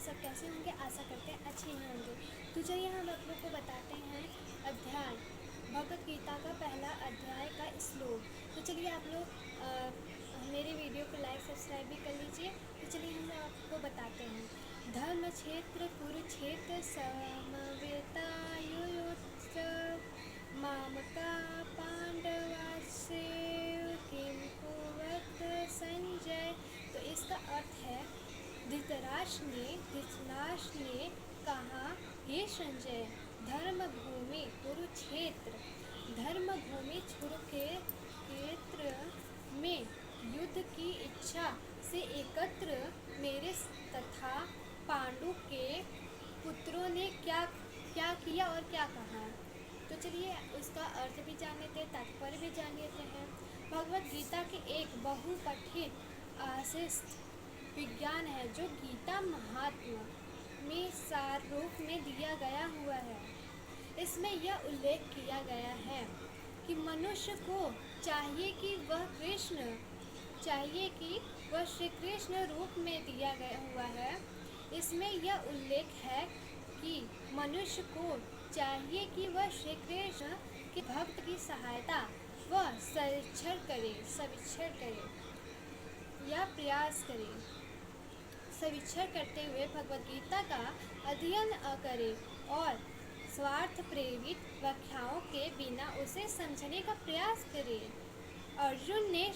सब कैसे होंगे? आशा करते हैं अच्छे ही होंगे। तो चलिए हम आप लोग को बताते हैं अध्याय भगवत गीता का पहला अध्याय का श्लोक। तो चलिए आप लोग मेरे वीडियो को लाइक सब्सक्राइब भी कर लीजिए। तो चलिए हम आपको बताते हैं। धर्म क्षेत्र कुरुक्षेत्र समवेतायुयोत्सव मामका पांडवास्य किम कुरुवत संजय। तो इसका अर्थ है धृतराष्ट्र ने कहा, हे संजय, धर्मभूमि कुरुक्षेत्र में युद्ध की इच्छा से एकत्र मेरे तथा पांडु के पुत्रों ने क्या क्या किया और क्या कहा। तो चलिए उसका अर्थ भी जान लेते हैं, तात्पर्य भी जान लेते हैं। भगवत गीता के एक बहुपठित आशिष्ट विज्ञान है जो गीता महात्म्य में सार रूप में दिया गया हुआ है। इसमें यह उल्लेख किया गया है कि मनुष्य को चाहिए कि वह श्री कृष्ण रूप में दिया गया हुआ है। इसमें यह उल्लेख है कि मनुष्य को चाहिए कि वह श्री कृष्ण के भक्त की सहायता व सविच्छर करे या प्रयास करे। सविच्छर करते हुए भगवत गीता का अध्ययन करे और स्वार्थ प्रेरित व्याख्याओं के बिना उसे समझने का प्रयास करे। अर्जुन ने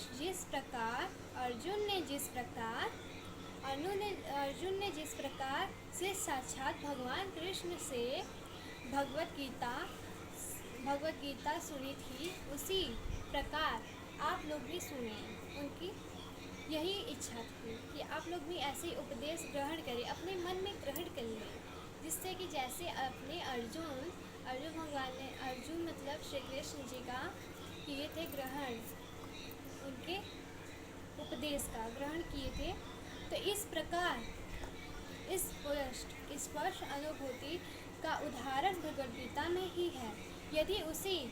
जिस प्रकार से साक्षात भगवान कृष्ण से भगवत गीता सुनी थी, उसी प्रकार आप लोग भी सुने। उनकी यही इच्छा थी कि आप लोग भी ऐसे उपदेश ग्रहण करें, अपने मन में ग्रहण कर लें, जिससे कि जैसे अपने अर्जुन मतलब श्री कृष्ण जी का किए थे ग्रहण, उनके उपदेश का ग्रहण किए थे। तो इस प्रकार स्पष्ट अनुभूति का उदाहरण भगवद गीता में ही है। यदि उसी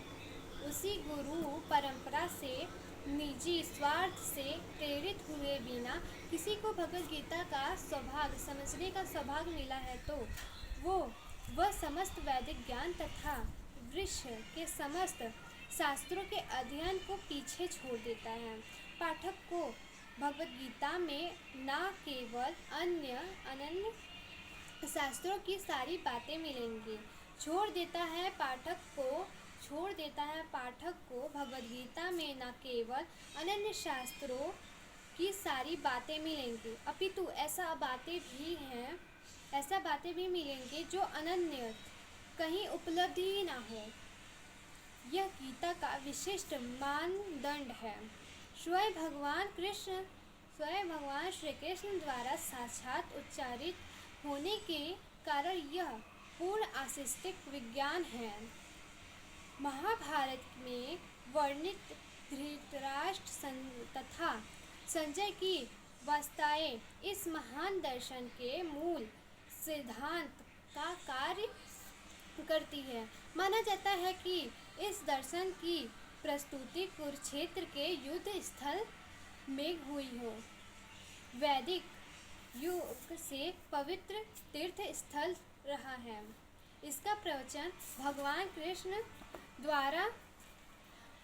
गुरु परंपरा से निजी स्वार्थ से प्रेरित हुए बिना किसी को भगवद गीता का समझने का सौभाग्य मिला है, तो वह समस्त वैदिक ज्ञान तथा विश्व के समस्त शास्त्रों के अध्ययन को पीछे छोड़ देता है। पाठक को भगवद गीता में न केवल अनन्य शास्त्रों की सारी बातें मिलेंगी, छोड़ देता है पाठक को भगवद गीता में न केवल अनन्य शास्त्रों की सारी बातें मिलेंगी, अपितु ऐसा बातें भी मिलेंगी जो अनन्य कहीं उपलब्ध ही ना हो। यह गीता का विशिष्ट मानदंड है। स्वयं भगवान श्री कृष्ण द्वारा साक्षात उच्चारित होने के कारण यह पूर्ण आशिष्टिक विज्ञान है। महाभारत में वर्णित धृतराष्ट्र तथा संजय की वार्ताएं इस महान दर्शन के मूल सिद्धांत का कार्य करती है। माना जाता है कि इस दर्शन की प्रस्तुति कुरुक्षेत्र के युद्ध स्थल में हुई हो। वैदिक युग से पवित्र तीर्थ स्थल रहा है। इसका प्रवचन भगवान कृष्ण द्वारा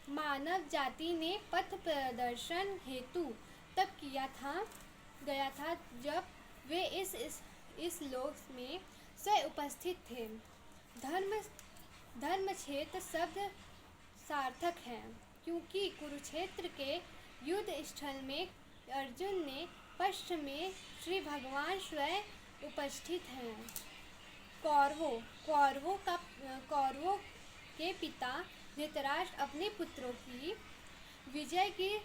मानव जाति ने पथ प्रदर्शन हेतु तब किया गया था जब वे इस लोक में स्वयं उपस्थित थे। धर्म क्षेत्र शब्द सार्थक है, क्योंकि कुरुक्षेत्र के युद्ध स्थल में अर्जुन ने पश्च में श्री भगवान स्वयं उपस्थित हैं। कौरवों के पिता धृतराष्ट्र अपने पुत्रों की विजय की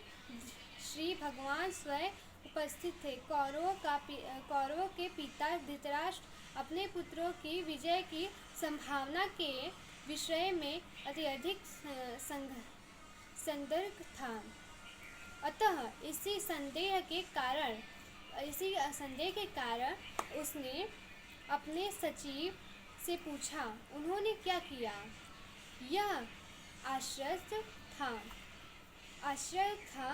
श्री भगवान स्वयं उपस्थित थे। कौरवों के पिता धृतराष्ट्र अपने पुत्रों की विजय की संभावना के विषय में अत्यधिक संदिग्ध था। अतः इसी संदेह के कारण उसने अपने सचिव से पूछा, उन्होंने क्या किया। यह आश्चर्य था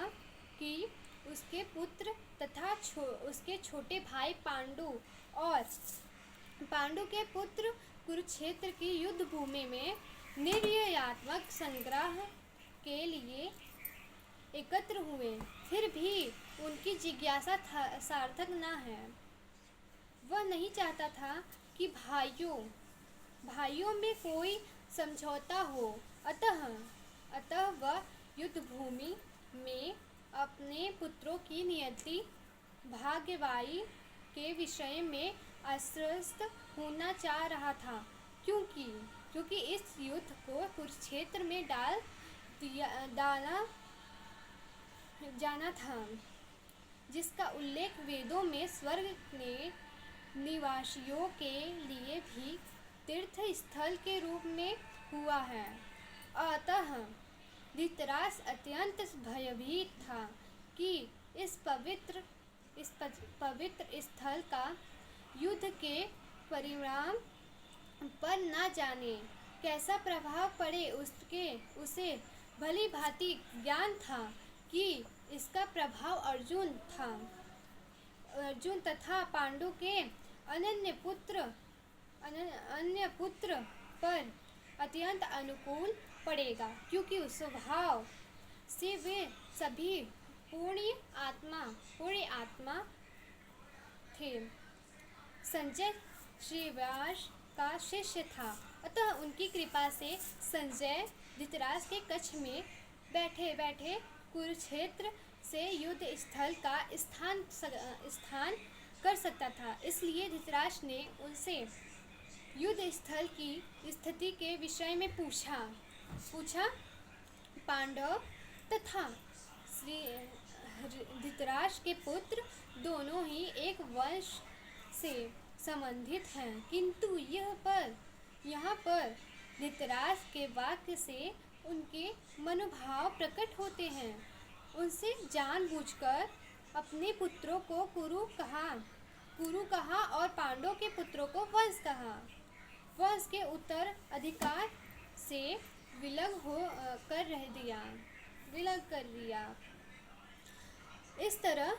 कि उसके पुत्र तथा उसके छोटे भाई पांडु के पुत्र कुरुक्षेत्र की युद्ध भूमि में निर्णयात्मक संग्राम के लिए एकत्र हुए, फिर भी उनकी जिज्ञासा सार्थक न है। वह नहीं चाहता था कि भाइयों में कोई समझौता हो, अतः वह युद्ध भूमि में अपने पुत्रों की नियति भाग्यवाही के विषय में आश्वस्त होना चाह रहा था, क्योंकि इस युद्ध को कुरुक्षेत्र में डाला जाना था, जिसका उल्लेख वेदों में स्वर्ग के निवासियों के लिए भी तीर्थ स्थल के रूप में हुआ है। अतः धृतराष्ट्र अत्यंत भयभीत था कि इस पवित्र स्थल का युद्ध के परिणाम पर न जाने कैसा प्रभाव पड़े। उसे भली भांति ज्ञान था कि इसका प्रभाव अर्जुन तथा पांडु के अन्य पुत्र पर अत्यंत अनुकूल पड़ेगा, क्योंकि उस स्वभाव से वे सभी पूर्ण आत्मा थे। संजय श्रीव्यास का शिष्य था, अतः उनकी कृपा से संजय धृतराष्ट्र के कक्ष में बैठे बैठे कुरुक्षेत्र से युद्ध स्थल का स्थान कर सकता था। इसलिए धृतराष्ट्र ने उनसे युद्ध स्थल की स्थिति के विषय में पूछा। पांडव तथा धृतराष्ट्र के पुत्र दोनों ही एक वंश से संबंधित हैं, किंतु यहाँ पर धृतराष्ट्र के वाक्य से उनके मनोभाव प्रकट होते हैं। उनसे जानबूझकर अपने पुत्रों को कुरु कहा और पांडवों के पुत्रों को वंश कहा। वंश के उत्तर अधिकार से विलग कर दिया। इस तरह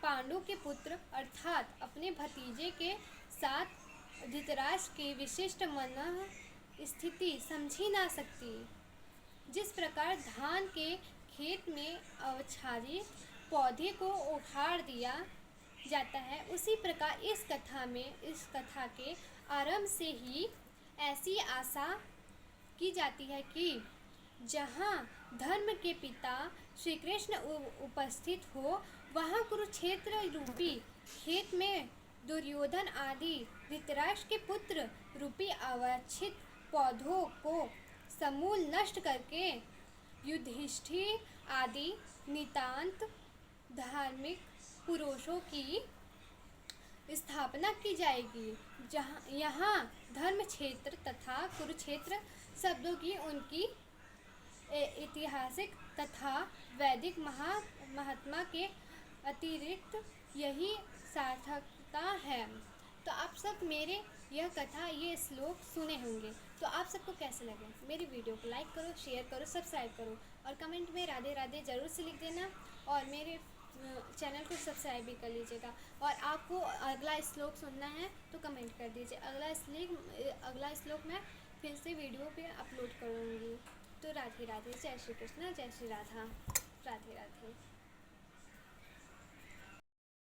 पांडु के पुत्र अर्थात अपने भतीजे के साथ धृतराष्ट्र की विशिष्ट मन स्थिति समझी ना सकती। जिस प्रकार धान के खेत में अवच्छादित पौधे को उखाड़ दिया जाता है, उसी प्रकार इस कथा के आरंभ से ही ऐसी आशा की जाती है कि जहाँ धर्म के पिता श्री कृष्ण उपस्थित हो, वहाँ कुरुक्षेत्र रूपी खेत में दुर्योधन आदि धृतराष्ट्र के पुत्र रूपी अवांछित पौधों को समूल नष्ट करके युधिष्ठिर आदि नितांत धार्मिक पुरुषों की स्थापना की जाएगी। यहाँ धर्म क्षेत्र तथा कुरुक्षेत्र शब्दों की उनकी ऐतिहासिक तथा वैदिक महात्मा के अतिरिक्त यही सार्थकता है। तो आप सब मेरे यह कथा, ये श्लोक सुने होंगे, तो आप सबको कैसे लगे? मेरी वीडियो को लाइक करो, शेयर करो, सब्सक्राइब करो और कमेंट में राधे राधे ज़रूर से लिख देना और मेरे चैनल को सब्सक्राइब भी कर लीजिएगा। और आपको अगला श्लोक सुनना है तो कमेंट कर दीजिए। अगला श्लोक मैं फिर से वीडियो पे अपलोड करूँगी। तो राधे राधे, जय श्री कृष्ण, जय श्री राधा, राधे राधे।